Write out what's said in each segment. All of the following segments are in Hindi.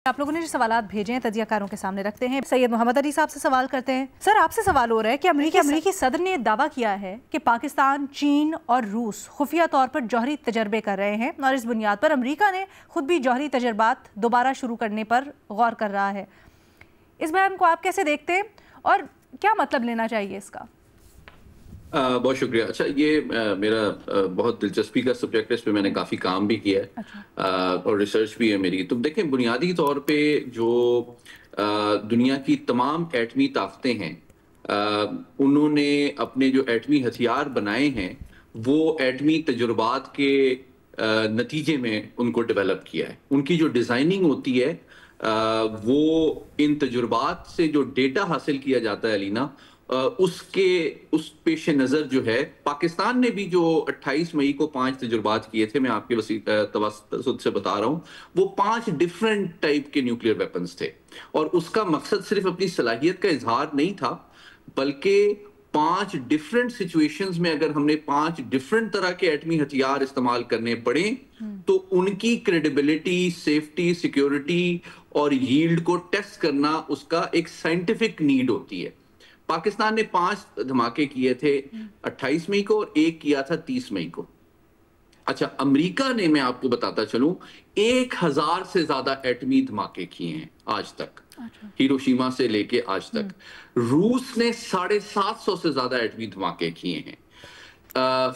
आप लोगों ने जो सवालात भेजे हैं तजियाकारों के सामने रखते हैं। सैयद मोहम्मद अली साहब से सवाल करते हैं। सर, आपसे सवाल हो रहा है कि अमेरिकी सदर ने दावा किया है कि पाकिस्तान, चीन और रूस खुफिया तौर पर जौहरी तजर्बे कर रहे हैं और इस बुनियाद पर अमेरिका ने खुद भी जौहरी तजर्बात दोबारा शुरू करने पर गौर कर रहा है। इस बयान को आप कैसे देखते हैं और क्या मतलब लेना चाहिए इसका? बहुत शुक्रिया। अच्छा, ये मेरा बहुत दिलचस्पी का सब्जेक्ट है, इस पे मैंने काफ़ी काम भी किया है। अच्छा। और रिसर्च भी है मेरी। तो देखें, बुनियादी तौर पे जो दुनिया की तमाम एटमी ताकतें हैं, उन्होंने अपने जो एटमी हथियार बनाए हैं वो एटमी तजुर्बात के नतीजे में उनको डेवलप किया है। उनकी जो डिज़ाइनिंग होती है वो इन तजुर्बात से जो डेटा हासिल किया जाता है अलीना, उस पेश नज़र जो है, पाकिस्तान ने भी जो 28 मई को 5 तजुर्बात किए थे, मैं आपके तवस्सुत से बता रहा हूँ, वो 5 डिफरेंट टाइप के न्यूक्लियर वेपन्स थे। और उसका मकसद सिर्फ अपनी सलाहियत का इजहार नहीं था, बल्कि 5 डिफरेंट सिचुएशंस में अगर हमने 5 डिफरेंट तरह के एटमी हथियार इस्तेमाल करने पड़े तो उनकी क्रेडिबिलिटी, सेफ्टी, सिक्योरिटी और यील्ड को टेस्ट करना उसका एक साइंटिफिक नीड होती है। पाकिस्तान ने 5 धमाके किए थे 28 मई को और एक किया था 30 मई को। अच्छा, अमेरिका ने, मैं आपको बताता चलूं, 1000 से ज्यादा एटमी धमाके किए हैं आज तक। अच्छा। हिरोशिमा से लेके आज तक। रूस ने 750 से ज्यादा एटमी धमाके किए हैं।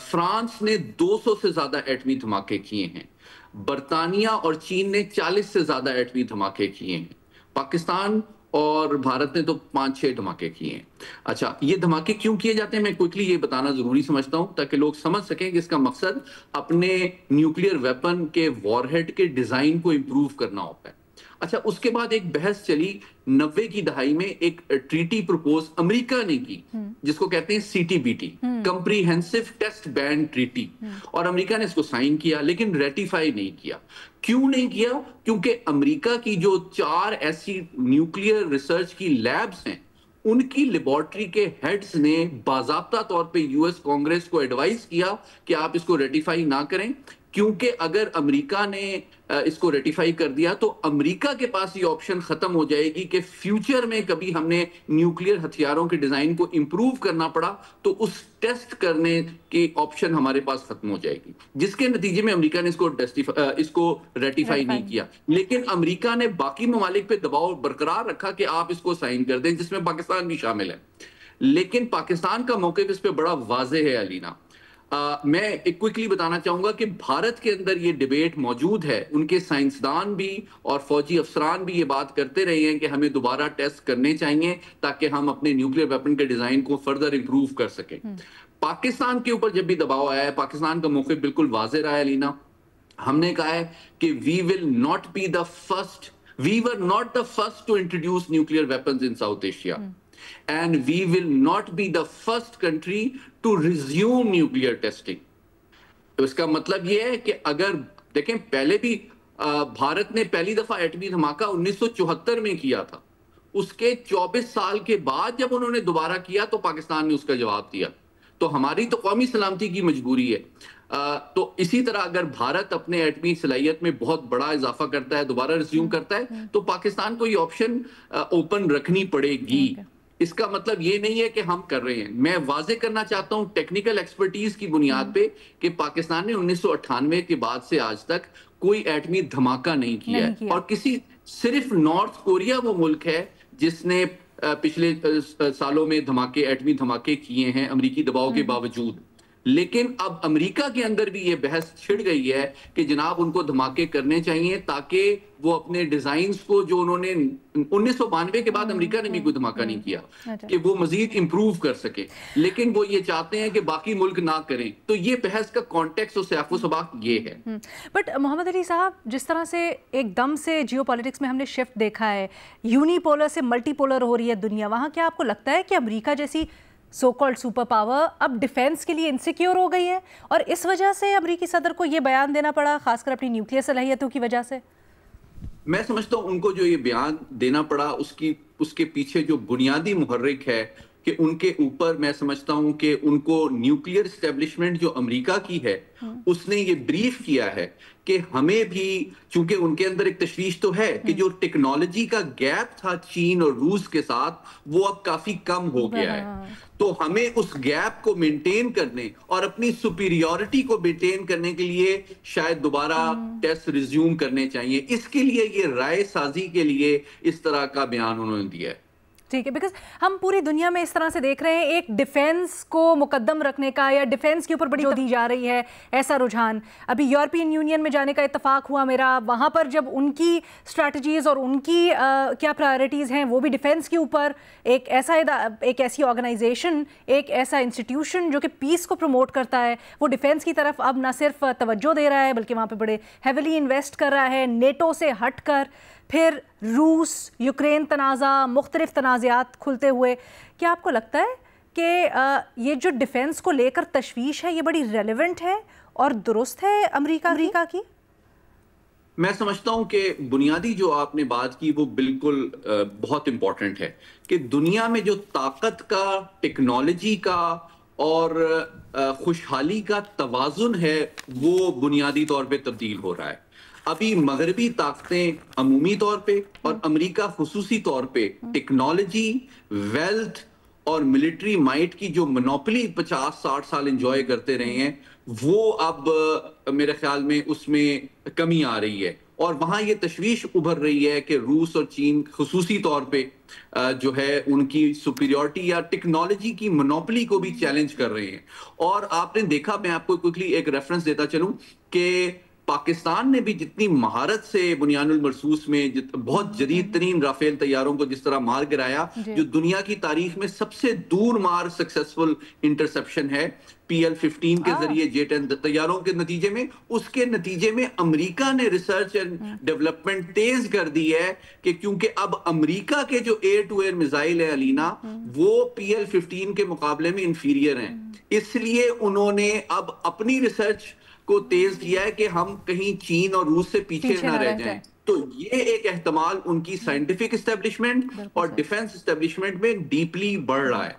फ्रांस ने 200 से ज्यादा एटमी धमाके किए हैं। बर्तानिया और चीन ने 40 से ज्यादा एटमी धमाके किए हैं। पाकिस्तान और भारत ने तो 5-6 धमाके किए हैं। अच्छा, ये धमाके क्यों किए जाते हैं, मैं क्विकली ये बताना जरूरी समझता हूं ताकि लोग समझ सकें कि इसका मकसद अपने न्यूक्लियर वेपन के वॉरहेड के डिजाइन को इंप्रूव करना होता है। अच्छा, उसके बाद एक बहस चली 90 की दहाई में, एक ट्रीटी प्रपोज अमेरिका ने की जिसको कहते हैं CTBT, comprehensive test ban treaty, और अमेरिका ने इसको साइन किया लेकिन रेटिफाई नहीं किया। क्यों नहीं किया? क्योंकि अमेरिका की जो 4 ऐसी न्यूक्लियर रिसर्च की लैब्स हैं, उनकी लेबोरेटरी के हेड्स ने बाज़ाब्ता तौर पे यूएस कांग्रेस को एडवाइस किया कि आप इसको रेटिफाई ना करें, क्योंकि अगर अमेरिका ने इसको रेटिफाई कर दिया तो अमेरिका के पास ये ऑप्शन खत्म हो जाएगी कि फ्यूचर में कभी हमने न्यूक्लियर हथियारों के डिजाइन को इंप्रूव करना पड़ा तो उस टेस्ट करने की ऑप्शन हमारे पास खत्म हो जाएगी, जिसके नतीजे में अमेरिका ने इसको रेटिफाई नहीं किया। लेकिन अमेरिका ने बाकी ममालिक पे दबाव बरकरार रखा कि आप इसको साइन कर दें, जिसमें पाकिस्तान भी शामिल है। लेकिन पाकिस्तान का मौक़िफ़ इस पे बड़ा वाज़ेह है अलीना। मैं एक क्विकली बताना चाहूंगा कि भारत के अंदर ये डिबेट मौजूद है। उनके साइंसदान भी और फौजी अफसरान भी ये बात करते रहे हैं कि हमें दोबारा टेस्ट करने चाहिए ताकि हम अपने न्यूक्लियर वेपन के डिजाइन को फर्दर इंप्रूव कर सकें। पाकिस्तान के ऊपर जब भी दबाव आया है, पाकिस्तान का मौक़िफ़ बिल्कुल वाज़ेह रहा है लीना। हमने कहा है कि we were not the first to introduce nuclear weapons in South Asia, and we will not be the first country to resume nuclear testing। तो इसका मतलब यह है कि अगर देखें, पहले भी भारत ने पहली दफा एटमी धमाका 1974 में किया था। उसके 24 साल के बाद जब उन्होंने दोबारा किया तो पाकिस्तान ने उसका जवाब दिया। तो हमारी तो कौमी सलामती की मजबूरी है। तो इसी तरह अगर भारत अपने एटमी सलाहियत में बहुत बड़ा इजाफा करता है, दोबारा रिज्यूम करता है, तो पाकिस्तान को ये ऑप्शन ओपन रखनी पड़ेगी। इसका मतलब ये नहीं है कि हम कर रहे हैं। मैं वाजे करना चाहता हूं टेक्निकल एक्सपर्टीज की बुनियाद पे कि पाकिस्तान ने 1998 के बाद से आज तक कोई एटमी धमाका नहीं किया है। और सिर्फ नॉर्थ कोरिया वो मुल्क है जिसने पिछले सालों में एटमी धमाके किए हैं अमेरिकी दबाव के बावजूद। लेकिन अब अमेरिका के अंदर भी ये बहस छिड़ गई है कि जनाब उनको धमाके करने चाहिए ताकि वो अपने डिजाइन्स को, जो उन्होंने 1992 के बाद अमेरिका ने भी कोई धमाका नहीं किया, कि वो मजीद इंप्रूव कर सके। लेकिन वो ये चाहते हैं कि बाकी मुल्क ना करें। तो ये बहस का कॉन्टेक्स्ट और सियाफ़ो सबाक ये है। बट मोहम्मद अली साहब, जिस तरह से एकदम से जियोपॉलिटिक्स में हमने शिफ्ट देखा है, यूनिपोलर से मल्टीपोलर हो रही है दुनिया, वहाँ क्या आपको लगता है कि अमेरिका जैसी सो कॉल्ड सुपर पावर अब डिफेंस के लिए इनसिक्योर हो गई है और इस वजह से अमेरिकी सदर को यह बयान देना पड़ा, खासकर अपनी न्यूक्लियर सलाहियतों की वजह से? मैं समझता हूं उनको जो ये बयान देना पड़ा उसके पीछे जो बुनियादी मुहर्रिक है कि उनके ऊपर मैं समझता हूं कि उनको न्यूक्लियर एस्टेब्लिशमेंट जो अमेरिका की है उसने ये ब्रीफ किया है कि हमें भी, चूंकि उनके अंदर एक तशवीश तो है कि जो टेक्नोलॉजी का गैप था चीन और रूस के साथ वो अब काफी कम हो गया है, तो हमें उस गैप को मेंटेन करने और अपनी सुपीरियॉरिटी को मेंटेन करने के लिए शायद दोबारा टेस्ट रिज्यूम करने चाहिए। इसके लिए ये राय साजी के लिए इस तरह का बयान उन्होंने दिया है। ठीक है, बिकॉज हम पूरी दुनिया में इस तरह से देख रहे हैं एक डिफेंस को मुकद्दम रखने का या डिफेंस के ऊपर बड़ी जो दी जा रही है ऐसा रुझान। अभी यूरोपियन यूनियन में जाने का इत्तेफाक हुआ मेरा, वहाँ पर जब उनकी स्ट्रैटेजीज और उनकी क्या प्रायोरिटीज़ हैं वो भी डिफेंस के ऊपर, एक ऐसी ऑर्गेनाइजेशन, एक ऐसा इंस्टीट्यूशन जो कि पीस को प्रमोट करता है वो डिफेंस की तरफ अब ना सिर्फ तवज्जो दे रहा है बल्कि वहाँ पर बड़े हैविली इन्वेस्ट कर रहा है नेटो से हट कर। फिर रूस यूक्रेन तनाज़ा, मुख्तलिफ तनाज़ात खुलते हुए, क्या आपको लगता है कि ये जो डिफेंस को लेकर तशवीश है ये बड़ी रेलेवेंट है और दुरुस्त है अमेरिका की? मैं समझता हूं कि बुनियादी जो आपने बात की वो बिल्कुल बहुत इंपॉर्टेंट है कि दुनिया में जो ताकत का, टेक्नोलॉजी का और खुशहाली का तवाजुन है वो बुनियादी तौर पे तब्दील हो रहा है। अभी मगरबी ताकतें अमूमी तौर पे और अमेरिका खुसूसी तौर पे टेक्नोलॉजी, वेल्थ और मिलिट्री माइट की जो मोनोपोली 50-60 साल एंजॉय करते रहे हैं वो अब मेरे ख्याल में उसमें कमी आ रही है और वहां ये तशवीश उभर रही है कि रूस और चीन खुसूसी तौर पे जो है उनकी सुपीरियरिटी या टेक्नोलॉजी की मोनोपोली को भी चैलेंज कर रहे हैं। और आपने देखा, मैं आपको क्विकली एक रेफरेंस देता चलूं कि पाकिस्तान ने भी जितनी महारत से बुनियानुल मरसूस में बहुत जदीद तरीन राफेल तैयारों को जिस तरह मार गिराया, जो दुनिया की तारीख में सबसे दूर मार सक्सेसफुल इंटरसेप्शन है PL-15 के जरिए J-10 तैयारों के नतीजे में, उसके नतीजे में अमेरिका ने रिसर्च एंड डेवलपमेंट तेज कर दी है कि क्योंकि अब अमेरिका के जो एयर टू एयर मिसाइल है अलीना वो PL-15 के मुकाबले में इंफीरियर हैं, इसलिए उन्होंने अब अपनी रिसर्च को तेज किया है कि हम कहीं चीन और रूस से पीछे ना रह जाएं। तो ये एक एहतमाल उनकी साइंटिफिक एस्टेब्लिशमेंट और डिफेंस एस्टेब्लिशमेंट में डीपली बढ़ रहा है।